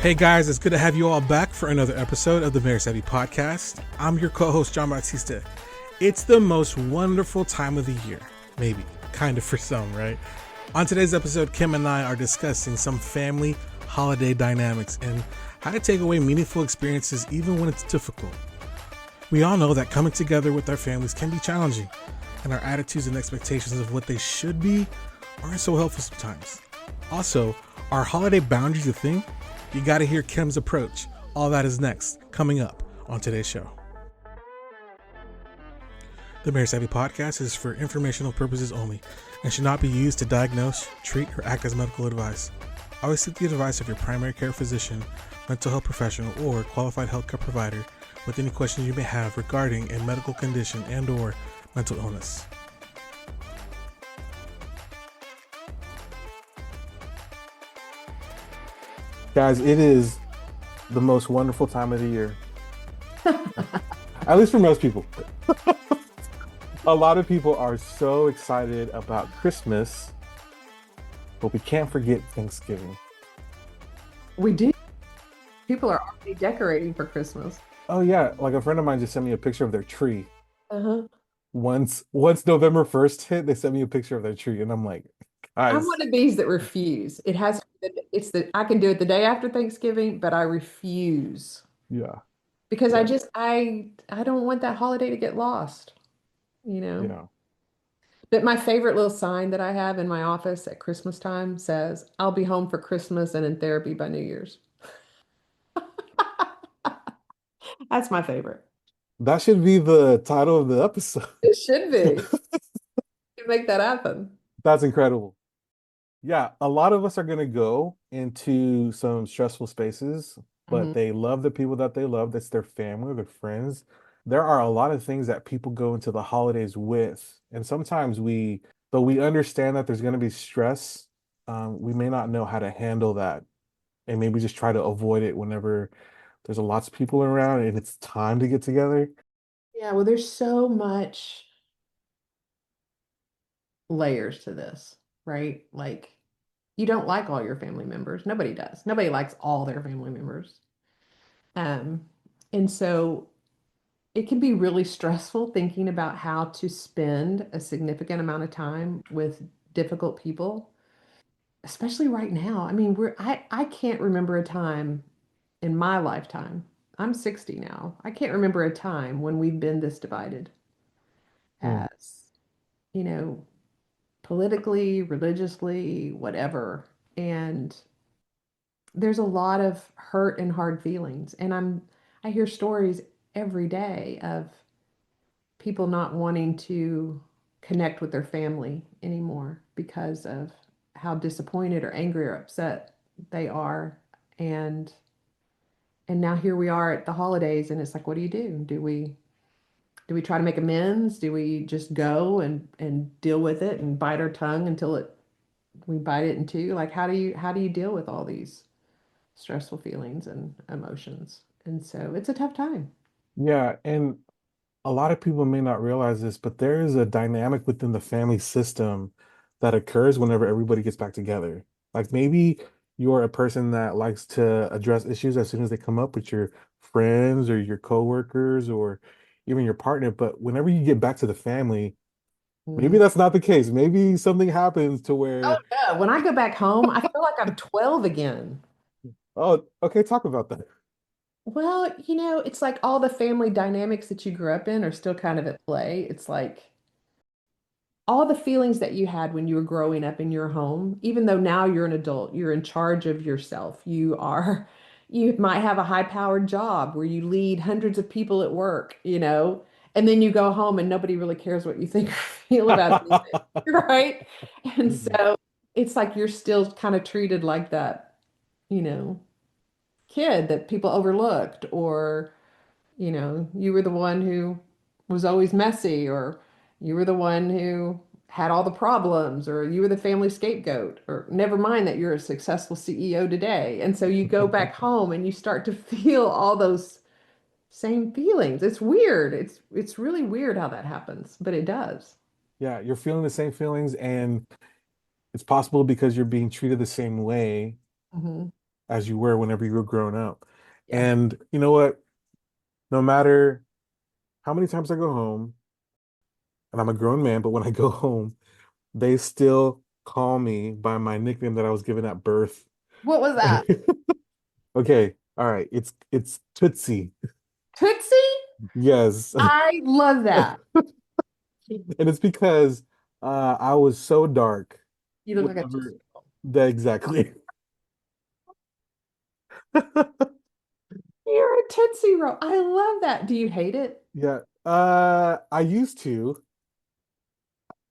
Hey guys, it's good to have you all back for another episode of the Marriage Savvy Podcast. I'm your co-host, John Bautista. It's the most wonderful time of the year. Maybe, kind of for some, right? On today's episode, Kim and I are discussing some family holiday dynamics and how to take away meaningful experiences even when it's difficult. We all know that coming together with our families can be challenging, and our attitudes and expectations of what they should be aren't so helpful sometimes. Also, are holiday boundaries a thing? You got to hear Kim's approach. All that is next, coming up on today's show. The Marriage Savvy Podcast is for informational purposes only and should not be used to diagnose, treat, or act as medical advice. Always seek the advice of your primary care physician, mental health professional, or qualified healthcare provider with any questions you may have regarding a medical condition and/or mental illness. Guys, it is the most wonderful time of the year. At least for most people. A lot of people are so excited about Christmas, but we can't forget Thanksgiving. We do. People are already decorating for Christmas. Oh yeah, like a friend of mine just sent me a picture of their tree. Uh-huh. Once November 1st hit, they sent me a picture of their tree, and I'm like, I'm guys, one of these that refuse. I can do it the day after Thanksgiving, but I refuse yeah, because yeah, I don't want that holiday to get lost, you know. yeah. But my favorite little sign that I have in my office at Christmas time says, "I'll be home for Christmas and in therapy by New Year's." That's my favorite. That should be the title of the episode. It should be. You make that happen. That's incredible. Yeah, a lot of us are going to go into some stressful spaces, but Mhm. they love the people that they love. That's their family, their friends. There are a lot of things that people go into the holidays with. And sometimes though we understand that there's going to be stress, we may not know how to handle that. And maybe just try to avoid it whenever there's a lots of people around and it's time to get together. Yeah, well, there's so much layers to this, right? Like you don't like all your family members. Nobody does. Nobody likes all their family members. Um, and so it can be really stressful thinking about how to spend a significant amount of time with difficult people, especially right now. I mean, I can't remember a time in my lifetime. I'm 60 now. I can't remember a time when we've been this divided Hmm. as, you know, politically, religiously, whatever. And there's a lot of hurt and hard feelings. And I hear stories every day of people not wanting to connect with their family anymore because of how disappointed or angry or upset they are. And now here we are at the holidays and it's like, what do you do? Do we try to make amends? Do we just go and deal with it and bite our tongue until we bite it in two? Like how do you deal with all these stressful feelings and emotions? And so it's a tough time. Yeah, and a lot of people may not realize this, but there is a dynamic within the family system that occurs whenever everybody gets back together. Like maybe you're a person that likes to address issues as soon as they come up with your friends or your coworkers or even your partner, but whenever you get back to the family, maybe Mhm. that's not the case. Maybe something happens to Oh where, yeah. When I go back home, I feel like I'm 12 again. oh, okay, talk about that. Well, it's like all the family dynamics that you grew up in are still kind of at play. It's like all the feelings that you had when you were growing up in your home, even though now you're an adult, you're in charge of yourself. You might have a high-powered job where you lead hundreds of people at work, and then you go home and nobody really cares what you think or feel about anything, right? And so it's like you're still kind of treated like that, you know, kid that people overlooked, or you were the one who was always messy, or you were the one who had all the problems, or you were the family scapegoat, or never mind that you're a successful CEO today. And so you go back home and you start to feel all those same feelings. It's weird. It's really weird how that happens, but it does. Yeah, you're feeling the same feelings, and it's possible because you're being treated the same way. Hmm. as you were whenever you were growing up. Yeah. And you know what? No matter how many times I go home, and I'm a grown man, but when I go home, they still call me by my nickname that I was given at birth. What was that? Okay, all right. It's Tootsie. Tootsie? Yes. I love that. And it's because I was so dark You look like a whenever Tootsie Roll. that exactly. You're a Tootsie Roll. I love that. Do you hate it? Yeah. I used to.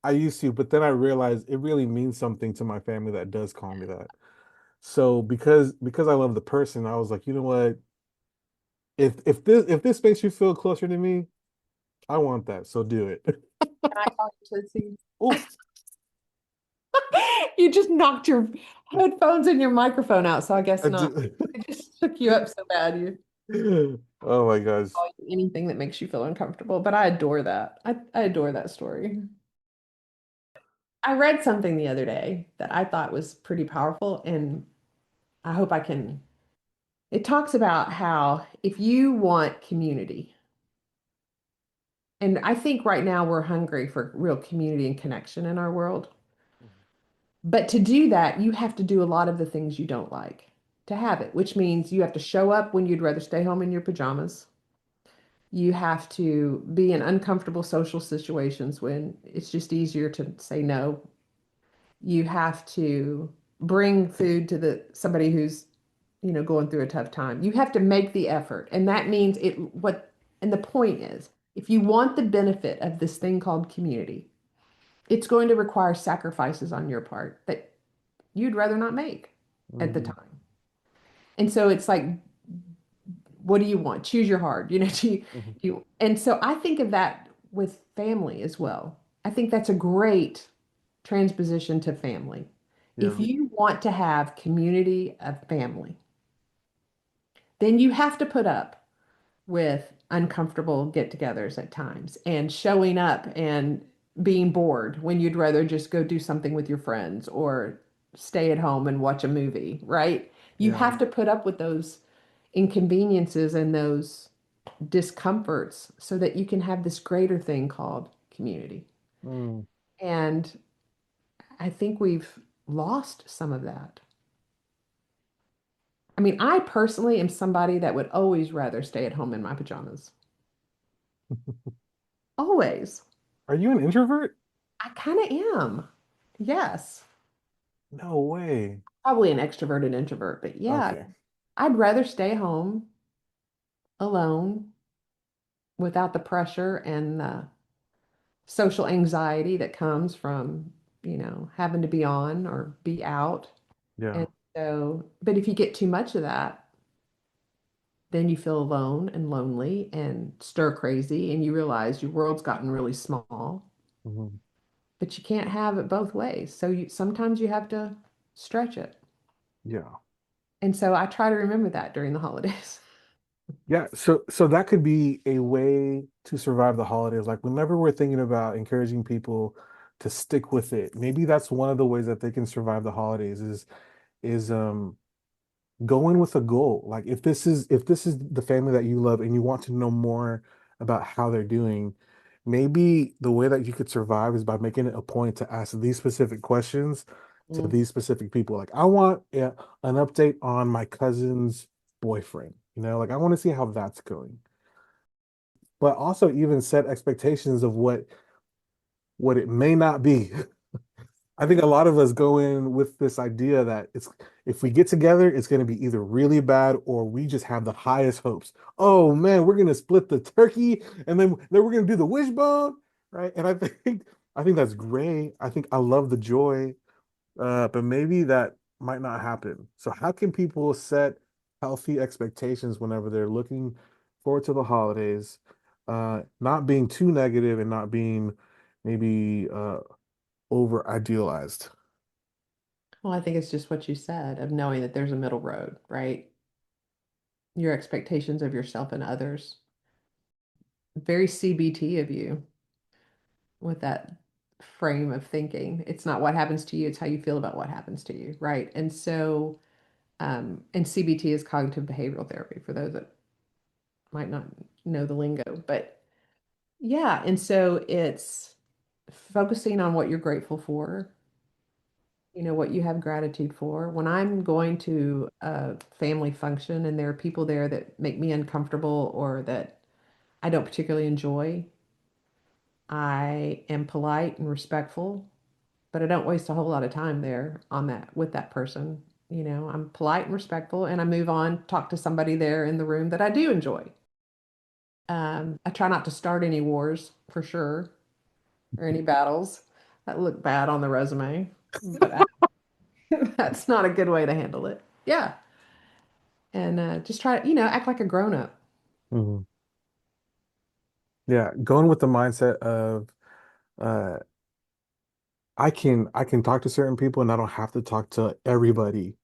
I used to, but then I realized it really means something to my family that does call me that. So because I love the person, I was like, you know what? If this makes you feel closer to me, I want that. So do it. Can I call you Tootsie? Oh, You just knocked your headphones and your microphone out, so I guess I not. do. It just shook you up so bad. You Oh my gosh. call you anything that makes you feel uncomfortable. But I adore that. I adore that story. I read something the other day that I thought was pretty powerful, and I hope I can. It talks about how if you want community, and I think right now we're hungry for real community and connection in our world. But to do that, you have to do a lot of the things you don't like to have it, which means you have to show up when you'd rather stay home in your pajamas. You have to be in uncomfortable social situations when it's just easier to say no. You have to bring food to the somebody who's, going through a tough time. You have to make the effort. And that means and the point is, if you want the benefit of this thing called community, it's going to require sacrifices on your part that you'd rather not make at the Mhm. time. And so it's like, what do you want? Choose your heart. Mhm. And so I think of that with family as well. I think that's a great transposition to family. If Yeah. you want to have community of family, then you have to put up with uncomfortable get-togethers at times and showing up and being bored when you'd rather just go do something with your friends or stay at home and watch a movie, right? You Yeah. have to put up with those inconveniences and those discomforts so that you can have this greater thing called community. Mm. And I think we've lost some of that. I mean, I personally am somebody that would always rather stay at home in my pajamas. Always. Are you an introvert? I kind of am. Yes. No way. Probably an extroverted introvert, but yeah, Okay. I'd rather stay home alone without the pressure and the social anxiety that comes from, having to be on or be out. Yeah. And so, but if you get too much of that, then you feel alone and lonely and stir crazy, and you realize your world's gotten really small, Mhm. but you can't have it both ways. So sometimes you have to stretch it. Yeah. And so I try to remember that during the holidays. Yeah, so that could be a way to survive the holidays. Like whenever we're thinking about encouraging people to stick with it, maybe that's one of the ways that they can survive the holidays is go in with a goal. Like if this is the family that you love and you want to know more about how they're doing, maybe the way that you could survive is by making it a point to ask these specific questions to Mm. these specific people. Like I want an update on my cousin's boyfriend, like I want to see how that's going. But also even set expectations of what it may not be. I think a lot of us go in with this idea that it's if we get together, it's going to be either really bad or we just have the highest hopes. Oh man, we're going to split the turkey and then we're going to do the wishbone, right? And I think that's great. I think I love the joy, but maybe that might not happen. So how can people set healthy expectations whenever they're looking forward to the holidays, not being too negative and not being maybe over idealized? Well, I think it's just what you said of knowing that there's a middle road, right? Your expectations of yourself and others. Very CBT of you with that frame of thinking. It's not what happens to you, it's how you feel about what happens to you, right? And so And CBT is cognitive behavioral therapy for those that might not know the lingo. But yeah, and so it's focusing on what you're grateful for, what you have gratitude for. When I'm going to a family function and there are people there that make me uncomfortable or that I don't particularly enjoy, I am polite and respectful, but I don't waste a whole lot of time there on that with that person. I'm polite and respectful and I move on, talk to somebody there in the room that I do enjoy. I try not to start any wars for sure or any battles that look bad on the resume, but that's not a good way to handle it. Yeah. And just try, act like a grown up. Mhm. Yeah, going with the mindset of uh I can talk to certain people and I don't have to talk to everybody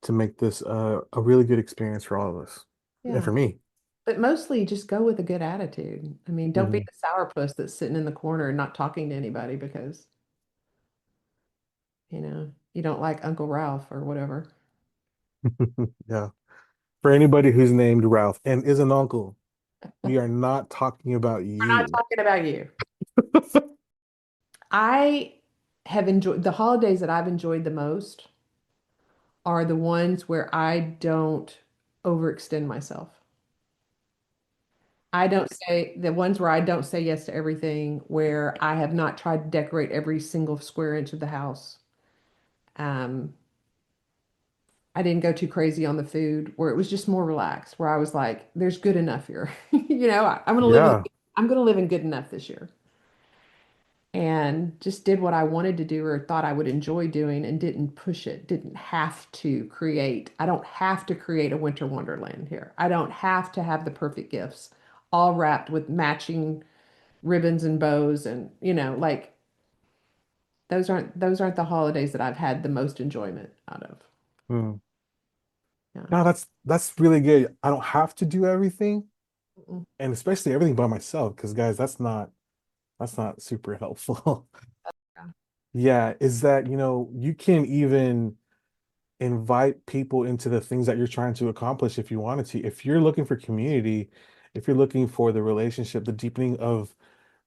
to make this a really good experience for all of us and Yeah. for me. But mostly just go with a good attitude. I mean, don't be Hmm. the sourpuss that's sitting in the corner and not talking to anybody because, you don't like Uncle Ralph or whatever. Yeah. For anybody who's named Ralph and is an uncle, we are not talking about We're not you. talking about you. I have enjoyed the holidays that I've enjoyed the most are the ones where I don't overextend myself. I don't say the ones where I don't say yes to everything, where I have not tried to decorate every single square inch of the house. Um, I didn't go too crazy on the food, where it was just more relaxed, where I was like, there's good enough here. I'm gonna live Yeah. I'm gonna live in good enough this year. And just did what I wanted to do or thought I would enjoy doing and didn't push it, didn't have to create. I don't have to create a winter wonderland here. I don't have to have the perfect gifts all wrapped with matching ribbons and bows and like those aren't the holidays that I've had the most enjoyment out of. Hmm. Yeah. No, that's really good. I don't have to do everything, Mm-mm. and especially everything by myself, because guys, that's not super helpful. Yeah. Yeah, is that, you can even invite people into the things that you're trying to accomplish if you wanted to. If you're looking for community, if you're looking for the relationship, the deepening of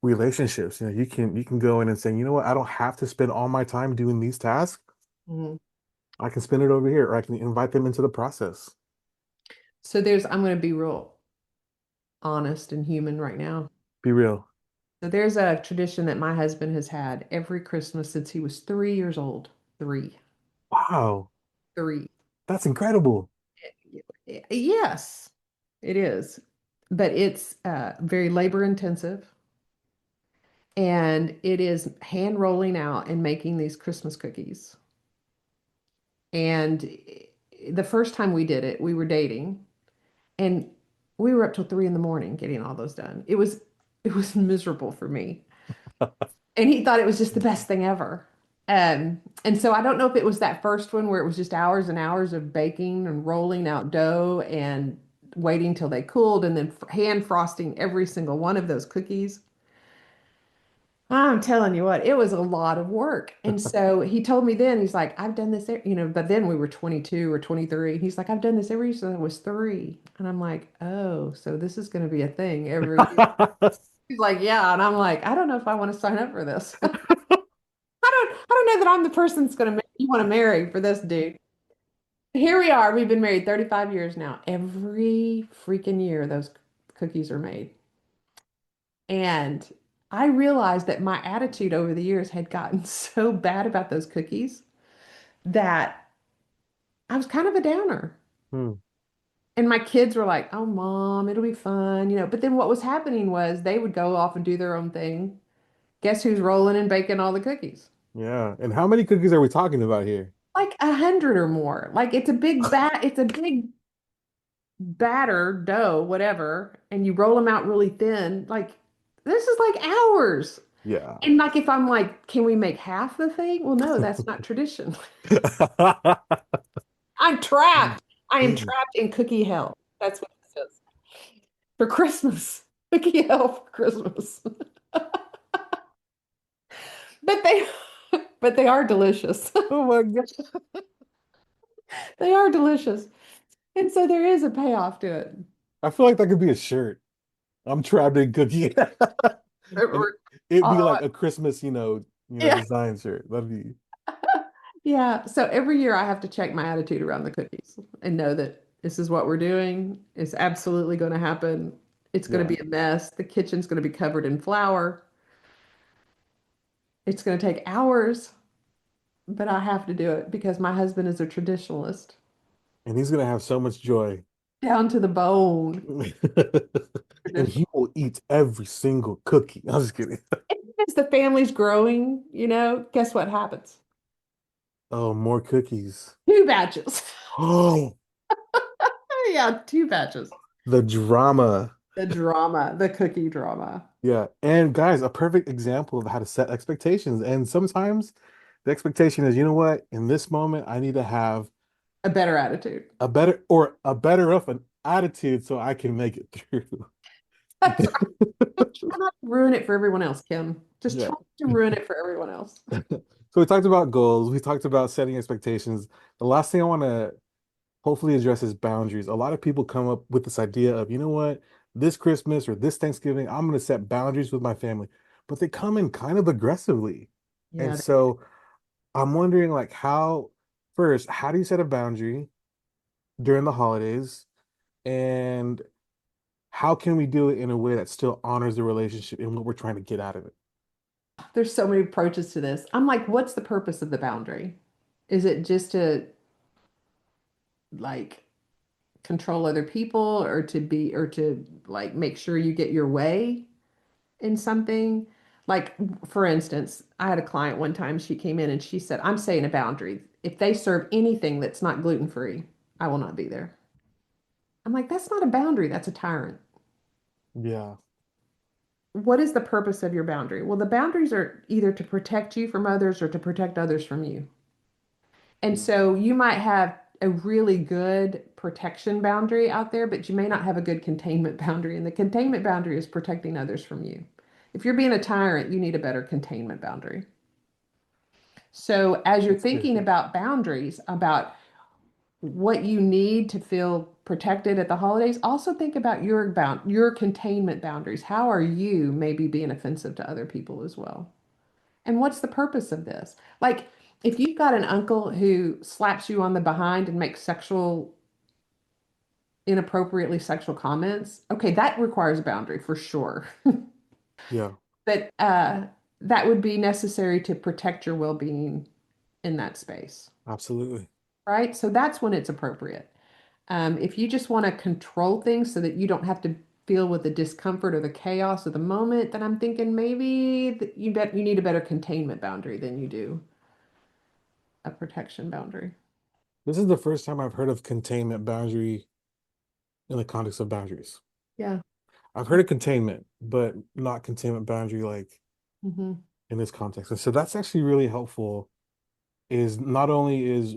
relationships, you can go in and say, you know what, I don't have to spend all my time doing these tasks. Mhm. I can spend it over here, or I can invite them into the process. So I'm going to be real honest and human right now. Be real. So there's a tradition that my husband has had every Christmas since he was 3 years old. Three, Wow, three. that's incredible. Yes, it is. But it's very labor intensive and it is hand rolling out and making these Christmas cookies. And the first time we did it, we were dating and we were up till 3 in the morning getting all those done. It was miserable for me. And he thought it was just the best thing ever. And so I don't know if it was that first one where it was just hours and hours of baking and rolling out dough and waiting till they cooled and then hand frosting every single one of those cookies. I'm telling you what, it was a lot of work. And so he told me then, he's like, I've done this, but then we were 22 or 23. He's like, I've done this every since I was three. And I'm like, oh, so this is going to be a thing every year. He's like, yeah. And I'm like, I don't know if I want to sign up for this. I don't know that I'm the person that's going to you want to marry for this dude. Here we are. We've been married 35 years now. Every freaking year, those cookies are made. And I realized that my attitude over the years had gotten so bad about those cookies that I was kind of a downer. Hmm. And my kids were like, oh, mom, it'll be fun. But then what was happening was they would go off and do their own thing. Guess who's rolling and baking all the cookies? Yeah. And how many cookies are we talking about here? Like 100 or more. Like it's a big batter, dough, whatever, and you roll them out really thin. Like this is like hours. Yeah. And like if I'm like, can we make half the thing? Well, no, that's not tradition. I'm trapped. I am trapped in cookie hell. That's what this is. For Christmas. Cookie hell for Christmas. But they but they are delicious. Oh my God. They are delicious. And so there is a payoff to it. I feel like that could be a shirt. I'm trapped in cookie. And Or- it'd be uh, like a Christmas, yeah. design shirt. That'd be Yeah. So every year I have to check my attitude around the cookies and know that this is what we're doing. It's absolutely going to happen. It's going to yeah. be a mess. The kitchen's going to be covered in flour. It's going to take hours, but I have to do it because my husband is a traditionalist And he's gonna have so much joy. down to the bone. And he will eat every single cookie. I'm just kidding. As the family's growing, guess what happens? Oh, more cookies. Two batches. Oh, Yeah, two batches. the drama. The drama, the cookie drama. Yeah. And guys, a perfect example of how to set expectations. And sometimes the expectation is, you know what? In this moment, I need to have A better attitude. a better of an attitude so I can make it through. That's right. Try not to ruin it for everyone else, Kim. Just Yeah. try not to ruin it for everyone else. So we talked about goals, we talked about setting expectations. The last thing I want to hopefully address is boundaries. A lot of people come up with this idea of, you know what, this Christmas or this Thanksgiving, I'm going to set boundaries with my family, but they come in kind of aggressively. And Yeah. so I'm wondering, like, how do you set a boundary during the holidays? And how can we do it in a way that still honors the relationship and what we're trying to get out of it? There's so many approaches to this. I'm like, what's the purpose of the boundary? Is it just to like control other people or to like make sure you get your way in something? Like, for instance, I had a client one time, she came in and she said, I'm saying a boundary. If they serve anything that's not gluten-free, I will not be there. I'm like, that's not a boundary, that's a tyrant. Yeah, What is the purpose of your boundary? Well, the boundaries are either to protect you from others or to protect others from you. And so you might have a really good protection boundary out there, but you may not have a good containment boundary. And the containment boundary is protecting others from you. If you're being a tyrant, you need a better containment boundary. So as you're that's good. thinking about boundaries, about what you need to feel protected at the holidays, also think about your containment boundaries. How are you maybe being offensive to other people as well? And what's the purpose of this? Like, if you've got an uncle who slaps you on the behind and makes inappropriately sexual comments, okay, that requires a boundary for sure. Yeah, But that would be necessary to protect your well-being in that space, absolutely. right? So that's when it's appropriate. If you just want to control things so that you don't have to deal with the discomfort or the chaos of the moment, then I'm thinking maybe you need a better containment boundary than you do a protection boundary. This is the first time I've heard of containment boundary in the context of boundaries. Yeah. I've heard of containment, but not containment boundary like Hmm. in this context. And so that's actually really helpful. Is not only is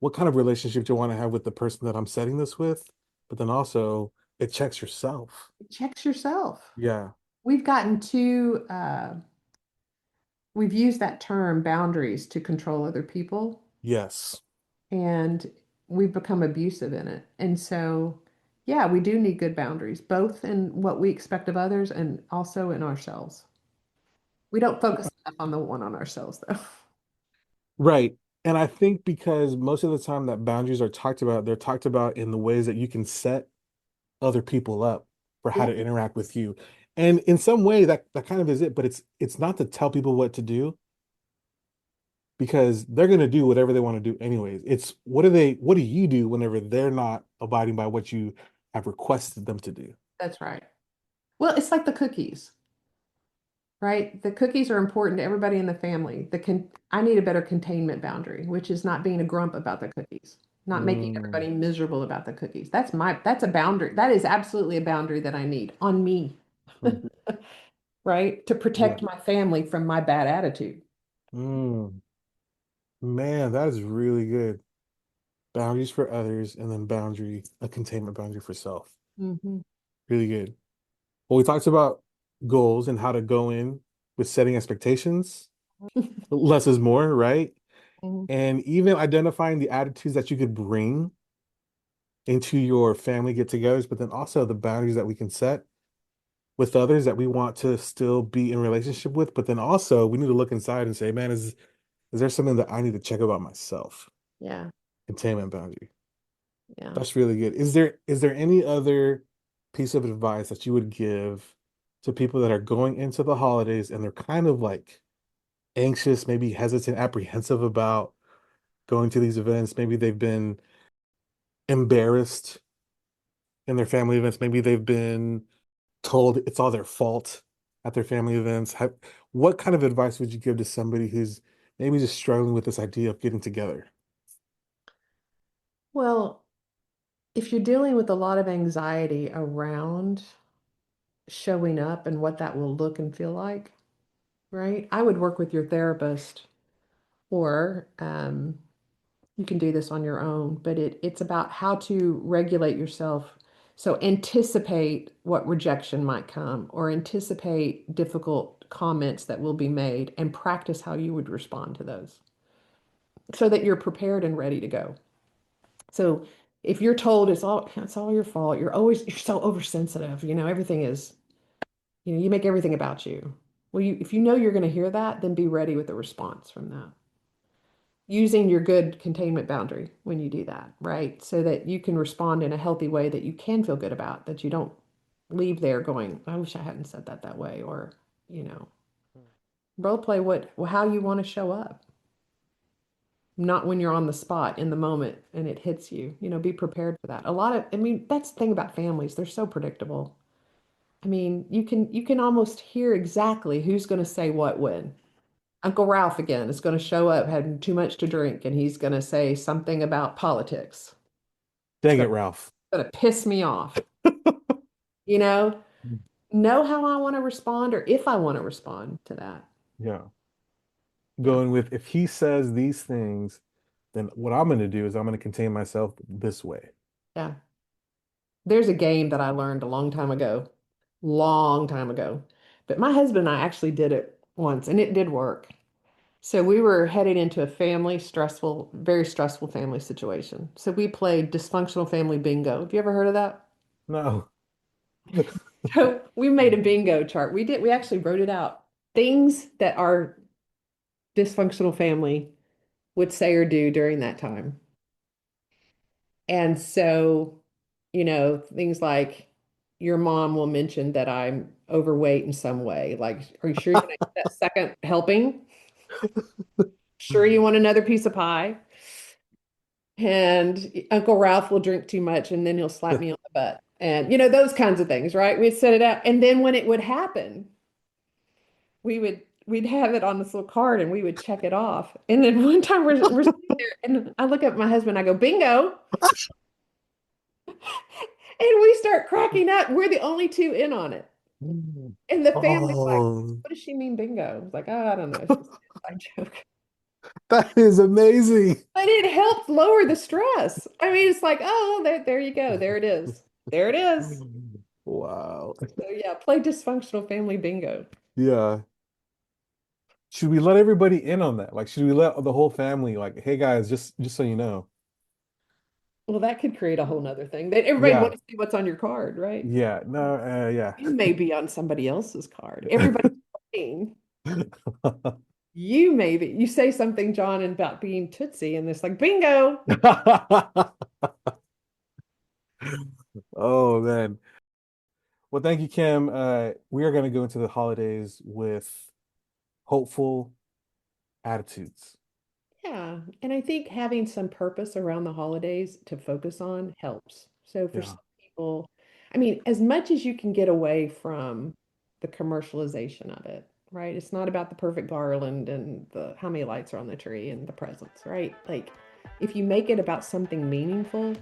what kind of relationship do I want to have with the person that I'm setting this with, but then also it checks yourself. Checks yourself. Yeah. We've gotten too, we've used that term boundaries to control other people, Yes. and we've become abusive in it. And so, yeah, we do need good boundaries, both in what we expect of others and also in ourselves. We don't focus enough on the one on ourselves, though. Right. And I think because most of the time that boundaries are talked about, they're talked about in the ways that you can set other people up for how Yeah, to interact with you. And in some way that kind of is it, but it's not to tell people what to do because they're going to do whatever they want to do anyways. It's what do you do whenever they're not abiding by what you have requested them to do? that's right. Well, it's like the cookies, right? The cookies are important to everybody in the family. I need a better containment boundary, which is not being a grump about the cookies, not making Mm, everybody miserable about the cookies. That's a boundary. That is absolutely a boundary that I need on me, mm, right? To yeah. protect my family from my bad attitude. Mm, man, that is really good. Boundaries for others and then a containment boundary for self. Hmm. Really good. Well, we talked about goals and how to go in with setting expectations. Less is more, right? Mhm. and even identifying the attitudes that you could bring into your family get-togethers, but then also the boundaries that we can set with others that we want to still be in relationship with. But then also we need to look inside and say, man, is there something that I need to check about myself? Yeah. Containment boundary. Yeah. That's really good. Is there any other piece of advice that you would give to people that are going into the holidays and they're kind of like anxious, maybe hesitant, apprehensive about going to these events? Maybe they've been embarrassed in their family events. Maybe they've been told it's all their fault at their family events. What kind of advice would you give to somebody who's maybe just struggling with this idea of getting together? Well, if you're dealing with a lot of anxiety around showing up and what that will look and feel like, right? I would work with your therapist, or you can do this on your own, but it's about how to regulate yourself. So anticipate what rejection might come, or anticipate difficult comments that will be made, and practice how you would respond to those so that you're prepared and ready to go. So if you're told it's all your fault, you're so oversensitive, everything is, you make everything about you. Well, if you know you're going to hear that, then be ready with a response from that. Using your good containment boundary when you do that, right? So that you can respond in a healthy way that you can feel good about, that you don't leave there going, I wish I hadn't said that way, or, you know, role play how you want to show up. Not when you're on the spot in the moment and it hits you, be prepared for that. I mean, that's the thing about families. They're so predictable. I mean, you can almost hear exactly who's going to say what when. Uncle Ralph again is going to show up having too much to drink, and he's going to say something about politics. It's Dang it, Ralph. going to piss me off. You know how I want to respond, or if I want to respond to that. Yeah. Yeah. Going with, if he says these things, then what I'm going to do is I'm going to contain myself this way. Yeah. There's a game that I learned a long time ago. But my husband and I actually did it once, and it did work. So we were heading into a very stressful family situation. So we played dysfunctional family bingo. Have you ever heard of that? No. So we made a bingo chart. We actually wrote it out. Things that our dysfunctional family would say or do during that time. And so, things like your mom will mention that I'm overweight in some way. Like, are you sure you're gonna eat that second helping? Sure you want another piece of pie? And Uncle Ralph will drink too much and then he'll slap me on the butt. And those kinds of things, right? We'd set it out. And then when it would happen, we'd have it on this little card and we would check it off. And then one time we're sitting there and I look at my husband, I go, bingo. And we start cracking up. We're the only two in on it. And the family's like, Oh, what does she mean bingo? I was like, oh, I don't know. It's just a side joke. that is amazing. But it helped lower the stress. I mean, it's like, oh, there you go. There it is. There it is. Wow. So yeah, play dysfunctional family bingo. Yeah. Should we let everybody in on that? Like, should we let the whole family, like, hey guys, just so you know. Well, that could create a whole nother thing. That everybody Yeah. wants to see what's on your card, right? Yeah. No, yeah. You may be on somebody else's card. Everybody's playing. You say something, John, about being Tootsie, and it's like bingo. Oh man. Well, thank you, Kim. We are going to go into the holidays with hopeful attitudes. Yeah, and I think having some purpose around the holidays to focus on helps. So for Yeah. some people, I mean, as much as you can get away from the commercialization of it, right? It's not about the perfect garland and the how many lights are on the tree and the presents, right? Like if you make it about something meaningful,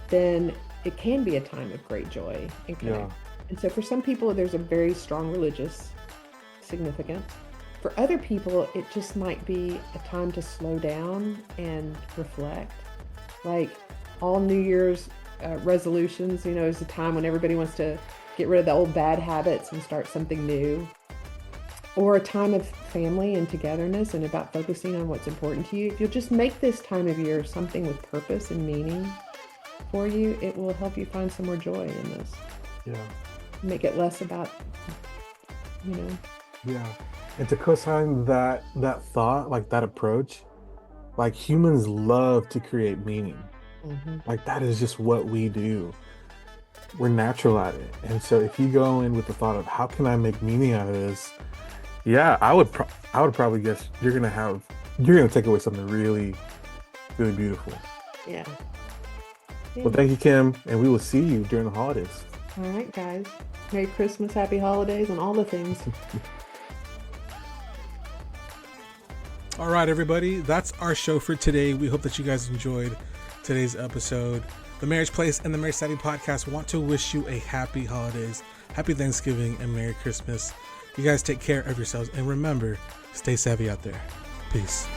then it can be a time of great joy and Yeah. connection. And so for some people, there's a very strong religious significance. For other people, it just might be a time to slow down and reflect. Like all New Year's resolutions, is a time when everybody wants to get rid of the old bad habits and start something new. or a time of family and togetherness and about focusing on what's important to you, if you'll just make this time of year something with purpose and meaning for you, it will help you find some more joy in this. Yeah. Make it less about, you know. Yeah. And to co-sign that thought, like that approach, like humans love to create meaning. Like that is just what we do. We're natural at it. And so if you go in with the thought of how can I make meaning out of this? Yeah, I would probably guess you're gonna take away something really, really beautiful. Yeah. Well, thank you, Kim, and we will see you during the holidays. All right, guys. Merry Christmas, happy holidays, and all the things. All right, everybody, that's our show for today. We hope that you guys enjoyed today's episode. The Marriage Place and the Marriage Savvy Podcast want to wish you a happy holidays, happy Thanksgiving, and Merry Christmas. You guys take care of yourselves, and remember, stay savvy out there. Peace.